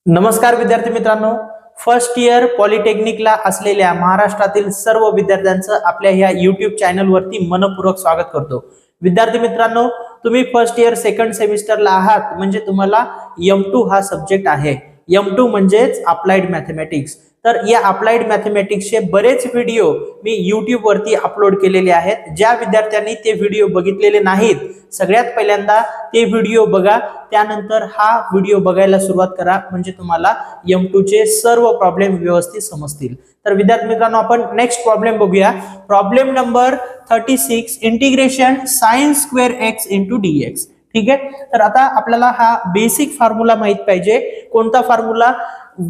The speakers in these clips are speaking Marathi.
नमस्कार विद्यार्थी मित्रांनो, फर्स्ट इयर पॉलिटेक्निकला असलेल्या महाराष्ट्रातील सर्व विद्यार्थ्यांचं आपल्या ह्या YouTube चॅनलवरती मनपूर्वक स्वागत करतो। विद्यार्थी मित्रांनो, तुम्ही फर्स्ट इयर सेकंड सेमिस्टरला आहात म्हणजे तुम्हाला M2 हा सब्जेक्ट आहे। M2 म्हणजेच अप्लाइड मॅथमॅटिक्स। तर या अप्लाइड मॅथमॅटिक्सचे बरेच व्हिडिओ मी YouTube वरती अपलोड केलेले आहेत। ज्या विद्यार्थ्यांनी ते व्हिडिओ बघितलेले नाहीत, सगळ्यात पहिल्यांदा ते व्हिडिओ बघा, त्यानंतर हा व्हिडिओ बघायला सुरुवात करा, म्हणजे तुम्हाला M2 चे सर्व प्रॉब्लेम व्यवस्थित समजतील। तर विद्यार्थी मित्रांनो, आपण नेक्स्ट प्रॉब्लेम बघूया। Problem number 36, integration sin square x into dx। ठीक आहे, तर आता आपल्याला हा बेसिक फॉर्म्युला माहित पाहिजे। कोणता formula?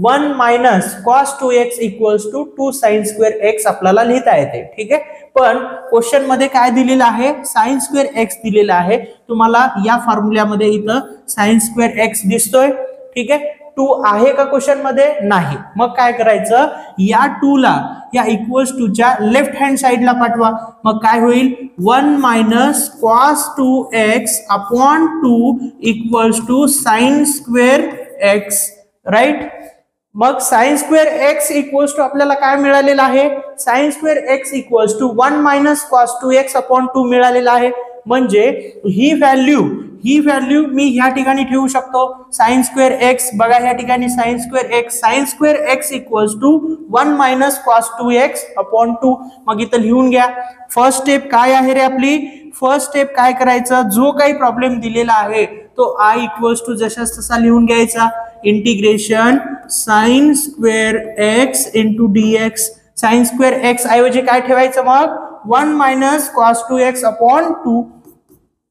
1 minus cos 2x equals to 2 sin square x आपल्याला लिहिता येते। ठीक आहे, पण क्वेश्चन मध्ये काय दिलेलं आहे? sin स्क्वेअर x दिलेला आहे। तुम्हाला या फॉर्म्युल्यामध्ये इथं sin स्क्वेअर x दिसतोय। ठीक आहे, 2 आहे का क्वेश्चन मध्ये? नाही। मग काय करायचं? या 2 ला या इक्वल्स टू च्या लेफ्ट हँड साइडला पाठवा। मग काय होईल? 1 minus cos 2x upon 2 equals to sin square x, right. मग sin square x equals to आपल्याला काय मिळालेलं आहे? sin square x equals to 1 minus cos 2x upon 2 मिळालेला आहे। म्हणजे ही व्हॅल्यू मी ह्या ठिकाणी ठेवू शकतो। sin स्क्वेअर x बघा ह्या ठिकाणी sin square x equals to 1 minus cos 2x upon 2। मग इथं लिहून घ्या। फर्स्ट स्टेप काय आहे रे आपली? फर्स्ट स्टेप काय करायचं? जो काही प्रॉब्लेम दिलेला आहे तो I इक्वल्स टू जशास तसा लिहून घ्यायचा। Integration sin square x into dx। sin square x ऐवजी काय ठेवायचं? मग 1 minus cos 2x upon 2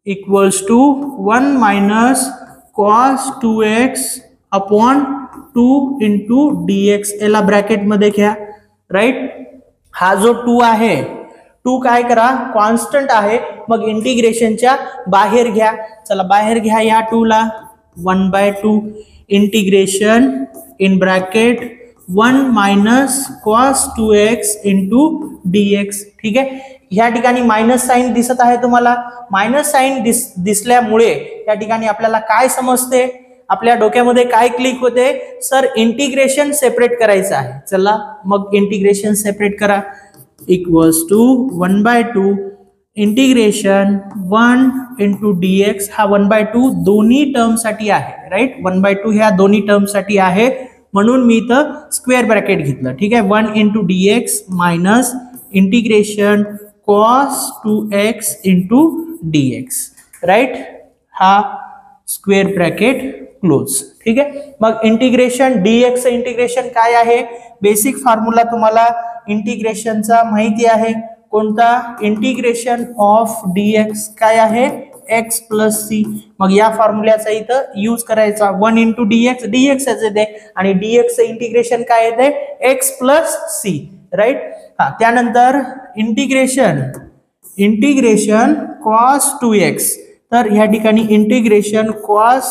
equals to 1 minus cos 2x upon 2 into dx। याला ब्रॅकेट मध्ये घ्या, राइट। हा जो 2 आहे, 2 काय करा? कॉन्स्टंट आहे। मग इंटिग्रेशनच्या बाहेर घ्या। चला बाहेर घ्या या 2 ला। 1/2 integration in bracket 1 minus cos 2x into dx। ठीक आहे, ह्या ठिकाणी मायनस साइन दिसत आहे तुम्हाला। मायनस साइन दिसल्यामुळे या ठिकाणी आपल्याला काय समजते? आपल्या डोक्यामध्ये काय क्लिक होते? सर इंटिग्रेशन सेपरेट करायचं आहे। चला मग इंटिग्रेशन सेपरेट करा। Equals to 1/2 integration 1 into dx। हा 1/2 दोन्ही टर्म साठी आहे, राइट। 1/2 ह्या दोन्ही टर्म साठी आहे, म्हणून मी इथं स्क्वेअर ब्रॅकेट घेतलं। ठीक आहे, 1 into dx minus integration cos 2x into dx, right. हा स्क्वेअर ब्रॅकेट क्लोज। ठीक आहे, मग इंटिग्रेशन dx इंटिग्रेशन काय आहे? बेसिक फॉर्म्युला तुम्हाला इंटिग्रेशनचा माहिती आहे। कोणता? इंटिग्रेशन ऑफ dx काय आहे? x plus c। मग या फॉर्म्युल्याचा इथं यूज करायचा। 1 इंटू dx, dx येते आणि dx चे इंटिग्रेशन काय येते? x plus c, right. हा त्यानंतर इंटिग्रेशन cos 2x। तर ह्या ठिकाणी integration cos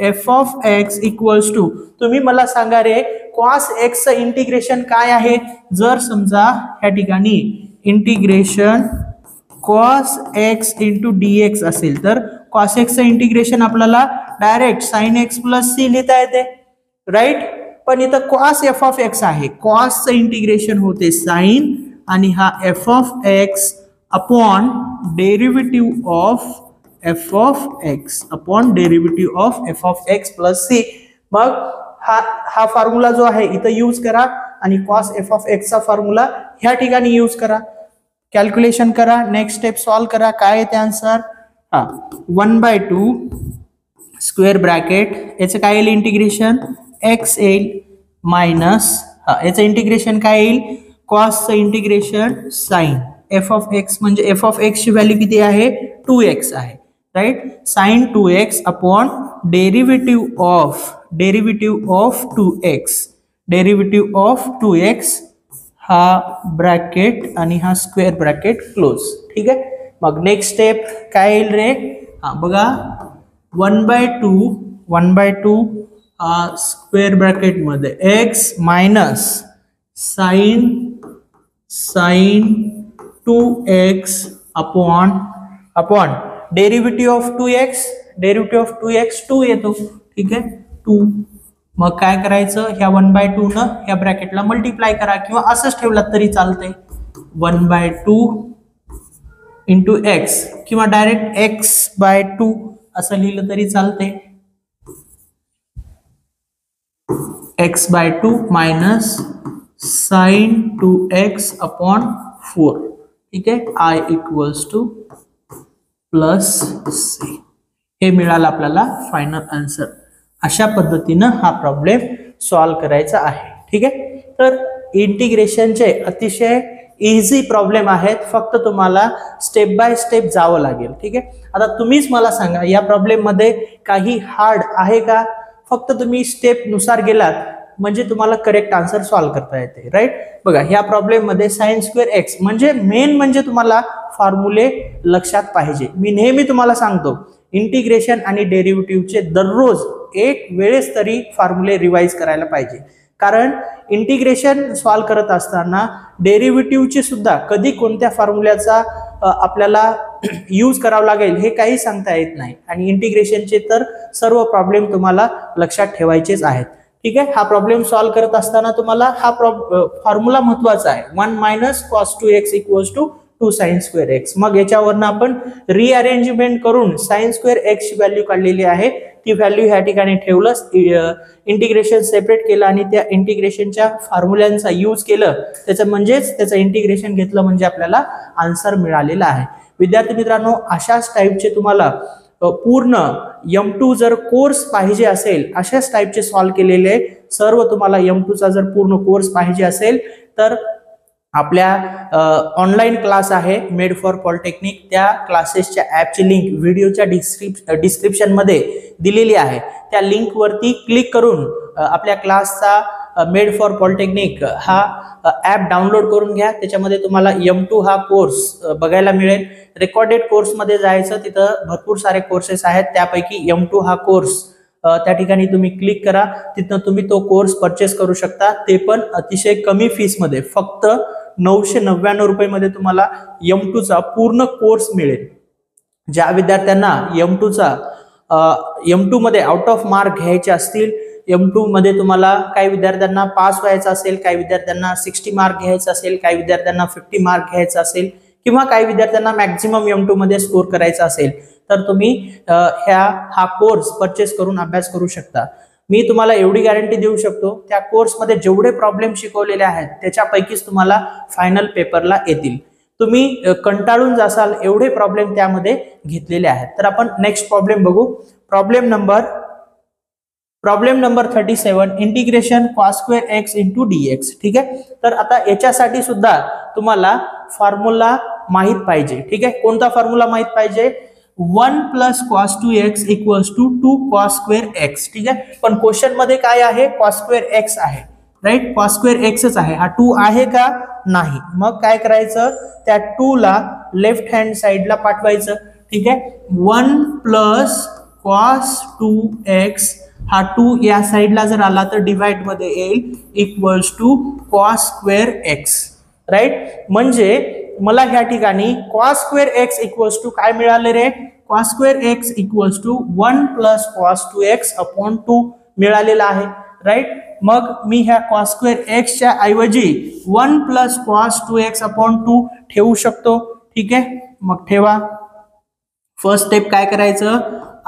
f of x equals to, तुम्ही मला सांगा रे, cos x चं इंटिग्रेशन काय आहे? जर समजा ह्या ठिकाणी integration cos x into dx असेल तर cos x चं इंटिग्रेशन आपल्याला direct sin x plus c लिहिता येते, राइट। पण इथं cos f ऑफ x आहे। cos चं इंटिग्रेशन होते sin आणि हा f of x upon derivative of f of x upon derivative of f of x plus c। मग हा फॉर्म्युला जो आहे इथं यूज करा आणि cos f ऑफ x चा फॉर्म्युला ह्या ठिकाणी यूज करा। कॅल्क्युलेशन करा, नेक्स्ट स्टेप सॉल्व करा। काय येते आन्सर? 1/2 स्क्वेअर ब्रॅकेट, याचं काय येईल? इंटिग्रेशन x येईल मायनस याचं इंटिग्रेशन काय येईल? cos चं integration sin f of x, म्हणजे f ऑफ x ची व्हॅल्यू किती आहे? 2x आहे, right. sin 2x upon derivative of 2x, हा ब्रॅकेट आणि हा स्क्वेअर ब्रॅकेट क्लोज। ठीक आहे, मग नेक्स्ट स्टेप काय येईल रे? बघा 1/2 स्क्वेअर ब्रॅकेट मध्ये x minus sin 2x upon derivative of 2x 2 येतो। ठीक आहे, 2 मग काय करायचं, ह्या 1/2 न ह्या ब्रॅकेटला मल्टिप्लाय करा किंवा असंच ठेवलात तरी चालतंय. 1/2 इंटू एक्स किंवा डायरेक्ट x/2 असं लिहिलं तरी चालतंय. x/2 minus sign 2x upon 4. ठीक आहे, I equals two plus c. हे मिळालं आपल्याला फायनल आन्सर. अशा पद्धतीनं हा प्रॉब्लेम सॉल्व्ह करायचा आहे. ठीक आहे, तर इंटिग्रेशनचे अतिशय इझी प्रॉब्लेम आहेत, फक्त तुम्हाला स्टेप बाय स्टेप जावं लागेल. ठीक आहे, आता तुम्हीच मला सांगा या प्रॉब्लेम मध्ये काही हार्ड आहे का? फक्त तुम्ही स्टेप नुसार गेलात म्हणजे तुम्हाला करेक्ट आन्सर सॉल्व्ह करता येते. राईट, बघा ह्या प्रॉब्लेम मध्ये sin²x म्हणजे मेन म्हणजे तुम्हाला फॉर्म्युले लक्षात पाहिजे. मी नेहमी तुम्हाला सांगतो इंटिग्रेशन आणि डेरिव्हेटिव्हचे दररोज एक वेळेस तरी फॉर्म्युले रिवाइज करायला पाहिजे, कारण इंटिग्रेशन सॉल्व्ह करत असताना डेरिव्हेटिव्हचे सुद्धा कधी कोणत्या फॉर्म्युल्याचा आपल्याला यूज करावं लागेल हे काही सांगता येत नाही, आणि इंटिग्रेशनचे तर सर्व प्रॉब्लेम तुम्हाला लक्षात ठेवायचेच आहेत. ठीक आहे, हा प्रॉब्लेम सॉल्व्ह करत असताना तुम्हाला हा फॉर्म्युला महत्वाचा आहे. 1 - cos 2x = 2 sin²x. मग याच्यावरनं आपण रिअरेंजमेंट करून sin²x ची व्हॅल्यू काढलेली आहे, ती व्हॅल्यू ह्या ठिकाणी ठेवलं, इंटिग्रेशन सेपरेट केलं आणि त्या इंटिग्रेशनच्या फॉर्म्युल्यांचा यूज केलं, त्याचं म्हणजेच त्याचं इंटिग्रेशन घेतलं म्हणजे आपल्याला आन्सर मिळालेला आहे. विद्यार्थी मित्रांनो, अशाच टाईपचे तुम्हाला पूर्ण M2 जर कोर्स पाहिजे असेल, अशाच टाईपचे सॉल्व्ह केलेले सर्व तुम्हाला M2 चा जर पूर्ण कोर्स पाहिजे असेल तर आपल्या ऑनलाईन क्लास आहे मेड फॉर पॉलिटेक्निक, त्या क्लासेसच्या ॲपची लिंक व्हिडिओच्या डिस्क्रिप्शन मध्ये दिलेली आहे. त्या लिंक वरती क्लिक करून आपल्या क्लासचा मेड फॉर पॉलिटेक्निक हा ॲप डाउनलोड करून घ्या. त्याच्यामध्ये तुम्हाला M2 हा कोर्स बघायला मिळेल. रेकॉर्डेड कोर्समध्ये जायचं, तिथं भरपूर सारे कोर्सेस आहेत, त्यापैकी M2 हा कोर्स त्या ठिकाणी तुम्ही क्लिक करा, तिथनं तुम्ही तो कोर्स परचेस करू शकता, ते पण अतिशय कमी फीस मध्ये, फक्त 999 रुपये तुम्हाला M2 चा पूर्ण कोर्स मिळेल. ज्या विद्यार्थ्यांना M2 मध्ये आउट ऑफ मार्क घ्यायचे असतील, M2 मध्ये तुम्हाला काही विद्यार्थ्यांना पास व्हायचं असेल, काही विद्यार्थ्यांना 60 मार्क घ्यायचं असेल, काही विद्यार्थ्यांना 50 मार्क घ्यायचं असेल, किंवा काही विद्यार्थ्यांना मॅक्झिमम M2 मध्ये स्कोर करायचा असेल, तर तुम्ही हा कोर्स परचेस करून अभ्यास करू शकता. मी तुम्हाला एवढी गॅरंटी देऊ शकतो, त्या कोर्समध्ये जेवढे प्रॉब्लेम शिकवलेले आहेत त्याच्यापैकीच तुम्हाला फायनल पेपरला येतील. तुम्ही कंटाळून जासाल एवढे प्रॉब्लेम त्यामध्ये घेतलेले आहेत. तर आपण नेक्स्ट प्रॉब्लेम बघू. Problem number 37, integration cos²x × dx. ठीक आहे, तर आता याच्यासाठी सुद्धा तुम्हाला फॉर्म्युला माहित पाहिजे. ठीक आहे, कोणता फॉर्म्युला माहित पाहिजे? 1 + cos 2x = 2 cos²x. ठीक आहे, पण क्वेश्चन मध्ये काय आहे? cos²x आहे. राईट, cos²x आहे. हा 2 आहे का? नाही. मग काय करायचं? त्या 2 ला लेफ्ट हँड साइडला पाठवायचं. ठीक आहे, 1 + cos 2x, हा 2 या साइडला जर आला तर डिवाइड मध्ये येईल, = cos²x. राईट, म्हणजे मला ह्या ठिकाणी cos²x = काय मिळाले रे? cos²x = 1 + cos 2x अपॉन 2 मिळालेला आहे. राईट, मग मी ह्या cos²x च्या ऐवजी 1 + cos 2x अपॉन 2 ठेवू शकतो. ठीक आहे, मग ठेवा. फर्स्ट स्टेप काय करायचं?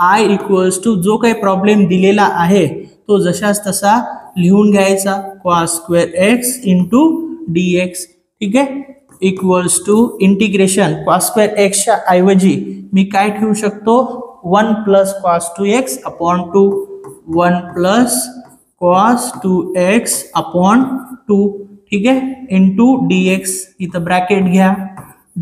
I = जो काही प्रॉब्लेम दिलेला आहे तो जशाच तसा लिहून घ्यायचा, cos²x × dx. ठीक आहे, = इंटिग्रेशन cos²x च्या ऐवजी मी काय ठेवू शकतो? 1 + cos 2x upon 2, 1 + cos 2x upon 2. ठीक आहे, इंटू dx, इथं ब्रॅकेट घ्या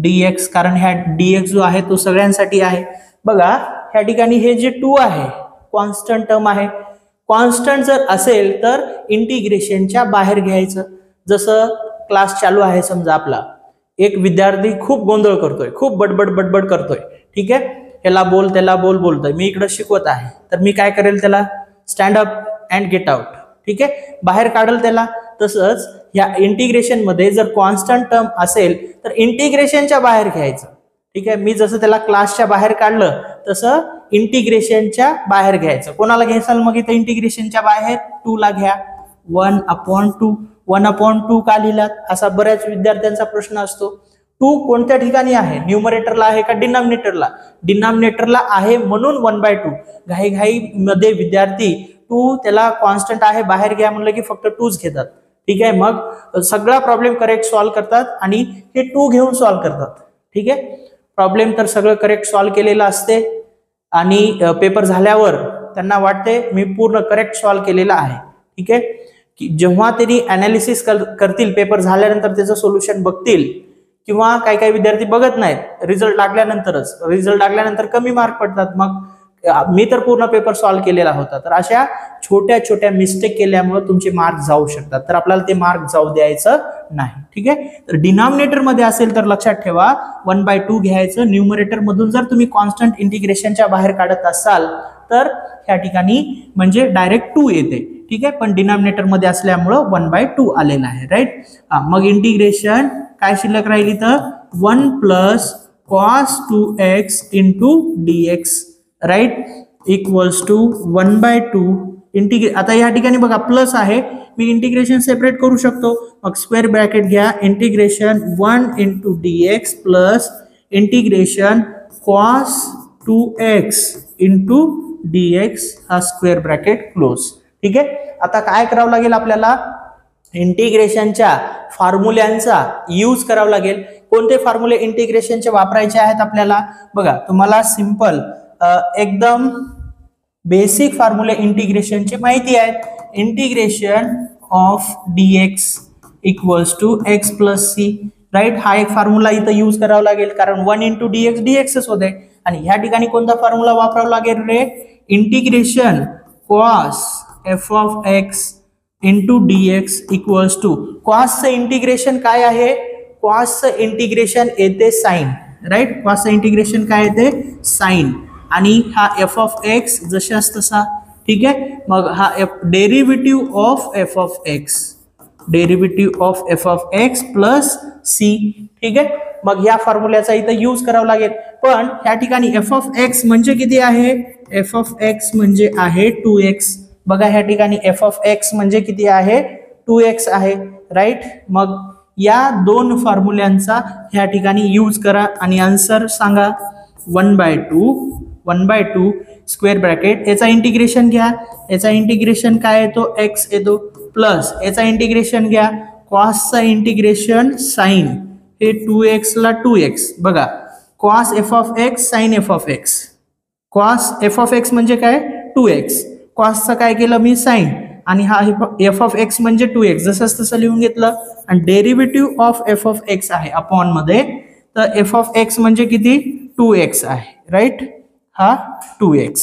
dx, कारण ह्या dx जो आहे तो सगळ्यांसाठी आहे. बघा ह्या ठिकाणी हे जे 2 आहे कॉन्स्टंट टर्म आहे. कॉन्स्टंट जर असेल तर इंटिग्रेशनच्या बाहेर घ्यायचं. जसं क्लास चालू आहे समजा, आपला एक विद्यार्थी खूप गोंधळ करतोय, खूप बडबड करतोय. ठीक आहे, याला बोल त्याला बोल बोलतोय, मी इकडे शिकवत आहे, तर मी काय करेल? त्याला stand up and get out. ठीक आहे, बाहेर काढल त्याला. तसंच या इंटिग्रेशन मध्ये जर कॉन्स्टंट टर्म असेल तर इंटिग्रेशनच्या बाहेर घ्यायचं. ठीक आहे, मी जसं त्याला क्लासच्या बाहेर काढलं तसं इंटिग्रेशनच्या बाहेर घ्यायचं. कोणाला घ्यायचं मग इथं इंटिग्रेशनच्या बाहेर 2 ला घ्या. 1/2 1/2 का लिहिलात असा बऱ्याच विद्यार्थ्यांचा प्रश्न असतो. 2 कोणत्या ठिकाणी आहे, न्यूमरेटरला आहे का डिनॉमिनेटरला? डिनॉमिनेटरला आहे म्हणून 1/2. घाई मध्ये विद्यार्थी 2 त्याला कॉन्स्टंट आहे बाहेर घ्या म्हणलं की फक्त 2च घेतात. ठीक आहे, मग सगळा प्रॉब्लेम करेक्ट सॉल्व्ह करतात आणि हे 2 घेऊन सॉल्व्ह करतात. ठीक आहे, प्रॉब्लेम तर सगळं करेक्ट सॉल्व्ह केलेलं असते आणि पेपर झाल्यावर त्यांना वाटते मी पूर्ण करेक्ट सॉल्व्ह केलेला आहे. ठीक आहे, की जेव्हा त्यांनी अनालिसिस करतील पेपर झाल्यानंतर त्याचं सोल्युशन बघतील, किंवा काही विद्यार्थी बघत नाहीत रिझल्ट लागल्यानंतर कमी मार्क पडतात. मग मी तर पूर्ण पेपर सॉल्व्ह केलेला होता. तर अशा छोट्या छोट्या मिस्टेक केल्यामुळे तुमचे मार्क जाऊ शकतात. तर आपल्याला ते मार्क जाऊ द्यायचं नाही. ठीक आहे, तर डिनॉमिनेटर मध्ये असेल तर लक्षात ठेवा 1/2 घ्यायचं. न्यूमरेटर मधून जर तुम्ही कॉन्स्टंट इंटिग्रेशनच्या बाहेर काढत असाल तर ह्या ठिकाणी म्हणजे डायरेक्ट 2 येते. ठीक आहे, पण डिनॉमिनेटर मध्ये असल्यामुळं 1/2 आलेला आहे. राईट, मग इंटिग्रेशन काय शिल्लक राहिली तर 1 + cos 2x × dx right equals to 1/2 आता या ठिकाणी बघा प्लस आहे, मी इंटिग्रेशन सेपरेट करू शकतो. मग स्क्वेअर ब्रॅकेट घ्या, integration 1 × dx plus integration cos 2x × dx हा स्क्वेअर ब्रॅकेट क्लोज. ठीक आहे, आता काय करावं लागेल आपल्याला, इंटिग्रेशनच्या फॉर्म्युल्यांचा यूज करावा लागेल. कोणते फॉर्म्युले इंटिग्रेशनचे वापरायचे आहेत आपल्याला? बघा, तुम्हाला सिंपल एकदम बेसिक फॉर्म्युले इंटिग्रेशनचे माहिती आहेत. Integration of dx equals to x + c. Right, हा एक फॉर्म्युला इथं यूज करावा लागेल कारण 1 × dx dxच होते. आणि ह्या ठिकाणी कोणता फॉर्म्युला वापरावा लागेल रे? Integration cos f of x × dx equals to cosचं इंटिग्रेशन काय आहे? cosचं इंटिग्रेशन येते साइन. राईट, cosचं इंटिग्रेशन काय येते? साइन. आणि हा f of x जशाच तसा. ठीक आहे, मग हा derivative of f of x plus c. ठीक आहे, मग या फॉर्म्युल्याचा इथं यूज करावा लागेल. पण या ठिकाणी f of x म्हणजे किती आहे? f of x म्हणजे आहे 2x. बघा, ह्या ठिकाणी f of x म्हणजे किती आहे? 2x आहे. राईट, मग या दोन फॉर्म्युल्यांचा ह्या ठिकाणी यूज करा आणि आन्सर सांगा. 1/2 स्क्वेअर ब्रॅकेट, याचा इंटिग्रेशन घ्या. याचा इंटिग्रेशन काय येतो? x येतो. प्लस याचा इंटिग्रेशन घ्या, cosचा इंटिग्रेशन साइन, हे 2x ला 2x. बघा, cos f of x sin f of x. cos f of x म्हणजे काय? 2x. cosचं काय केलं मी? साइन. आणि हा f of x म्हणजे 2x, जसंच तसं लिहून घेतलं. आणि derivative of f of x आहे अपॉन मध्ये, तर f of x म्हणजे किती? 2x आहे. राईट, हा 2x.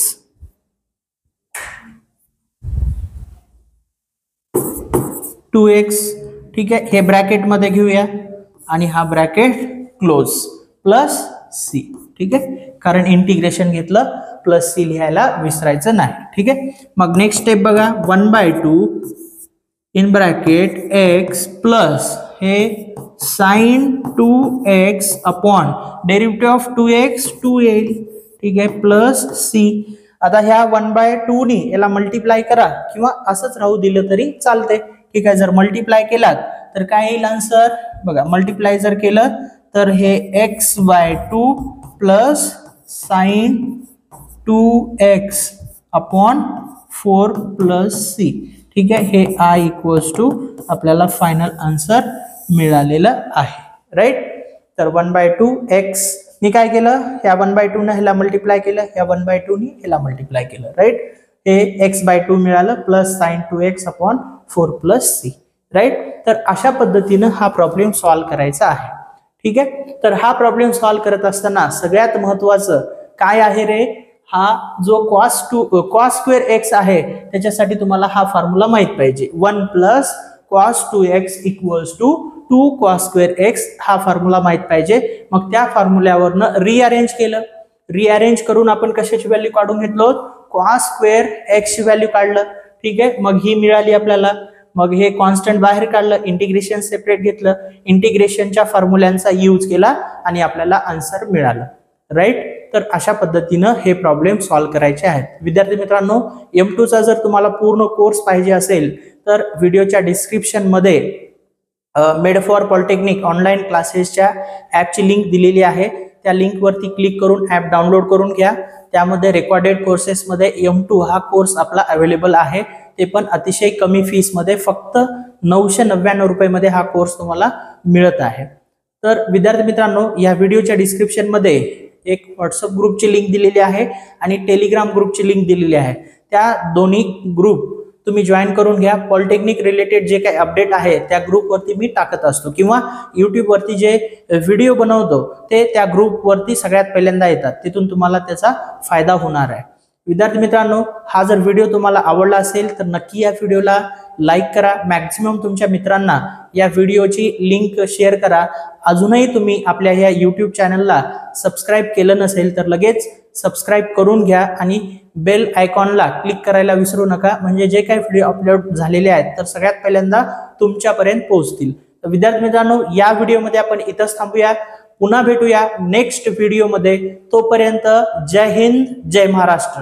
ठीक आहे, हे ब्रॅकेट मध्ये घेऊया आणि हा ब्रॅकेट क्लोज प्लस c. ठीक आहे, कारण इंटिग्रेशन घेतलं प्लस c लिहायला विसरायचं नाही. ठीक आहे, मग नेक्स्ट स्टेप बघा. 1/2 इन ब्रॅकेट x प्लस हे sine 2x upon derivative of 2x 2 येईल. ठीक आहे, प्लस c. आता ह्या 1/2 नी याला मल्टिप्लाय करा किंवा असंच राहू दिलं तरी चालते. ठीक आहे, जर मल्टिप्लाय केलात तर काय येईल आन्सर? बघा, मल्टिप्लाय जर केलं तर हे x/2 plus sine 2x upon 4 plus c. ठीक आहे, हे i इक्वल्स टू आपल्याला फायनल आन्सर मिळालेलं आहे. राईट, तर 1/2 x मी काय केलं? ह्या 1/2 ने ह्याला मल्टिप्लाय केलं, ह्या 1/2 ने ह्याला मल्टिप्लाय केलं. राईट, हे x/2 मिळालं plus sine 2x upon 4 plus c. Right, तर अशा पद्धतीनं हा प्रॉब्लेम सॉल्व्ह करायचा आहे. ठीक आहे, तर हा प्रॉब्लेम सॉल्व्ह करत असताना सगळ्यात महत्वाचं काय आहे रे? हा जो cos² x आहे त्याच्यासाठी तुम्हाला हा फॉर्म्युला माहित पाहिजे. 1 + cos 2x equals to 2 cos² x हा फॉर्म्युला माहित पाहिजे. मग त्या फॉर्म्युल्यावरनं रिअरेंज केलं. रिअरेंज करून आपण कशाची व्हॅल्यू काढून घेतलो? cos² x ची व्हॅल्यू काढलं. ठीक आहे, मग ही मिळाली आपल्याला. मग हे कॉन्स्टंट बाहेर काढलं, इंटिग्रेशन सेपरेट घेतलं, इंटिग्रेशनच्या फॉर्म्युल्यांचा यूज केला आणि आपल्याला आन्सर मिळालं. राईट. तर अशा पद्धतीनं हे प्रॉब्लेम सॉल्व्ह करायचे आहेत. विद्यार्थी मित्रांनो, M2 चा जर तुम्हाला पूर्ण कोर्स पाहिजे असेल तर व्हिडिओच्या डिस्क्रिप्शन मध्ये मेड फॉर पॉलिटेक्निक ऑनलाईन क्लासेसच्या ॲपची लिंक दिलेली आहे. त्या लिंकवरती क्लिक करून ॲप डाउनलोड करून घ्या. त्यामध्ये रेकॉर्डेड कोर्सेसमध्ये M2 हा कोर्स आपला अवेलेबल आहे. ते पण अतिशय कमी फीसमध्ये, फक्त 999 रुपयामध्ये हा कोर्स तुम्हाला मिळत आहे. तर विद्यार्थी मित्रांनो, या व्हिडिओच्या डिस्क्रिप्शन मध्ये एक व्हॉट्सअप ग्रुपची लिंक दिलेली आहे आणि टेलिग्राम ग्रुपची लिंक दिलेली आहे. त्या दोन्ही ग्रुप तुम्ही जॉईन करून घ्या. पॉलिटेक्निक रिलेटेड जे काही अपडेट आहे त्या ग्रुपवरती मी टाकत असतो, किंवा युट्यूबवरती जे व्हिडिओ बनवतो ते त्या ग्रुपवरती सगळ्यात पहिल्यांदा येतात. तिथून तुम्हाला त्याचा फायदा होणार आहे. विद्यार्थी मित्रांनो, हा जर व्हिडिओ तुम्हाला आवडला असेल तर नक्की या व्हिडिओला लाईक करा. मॅक्झिमम तुमच्या मित्रांना या व्हिडिओची लिंक शेअर करा. अजूनही तुम्ही आपल्या ह्या यूट्यूब चॅनलला सबस्क्राईब केलं नसेल तर लगेच सबस्क्राईब करून घ्या आणि बेल आयकॉनला क्लिक करायला विसरू नका, म्हणजे जे काही व्हिडिओ अपलोड झालेले आहेत तर सगळ्यात पहिल्यांदा तुमच्यापर्यंत पोहोचतील. तर विद्यार्थी मित्रांनो, या व्हिडिओमध्ये आपण इथंच थांबूया. पुन्हा भेटूया नेक्स्ट व्हिडिओमध्ये. तोपर्यंत जय हिंद, जय महाराष्ट्र.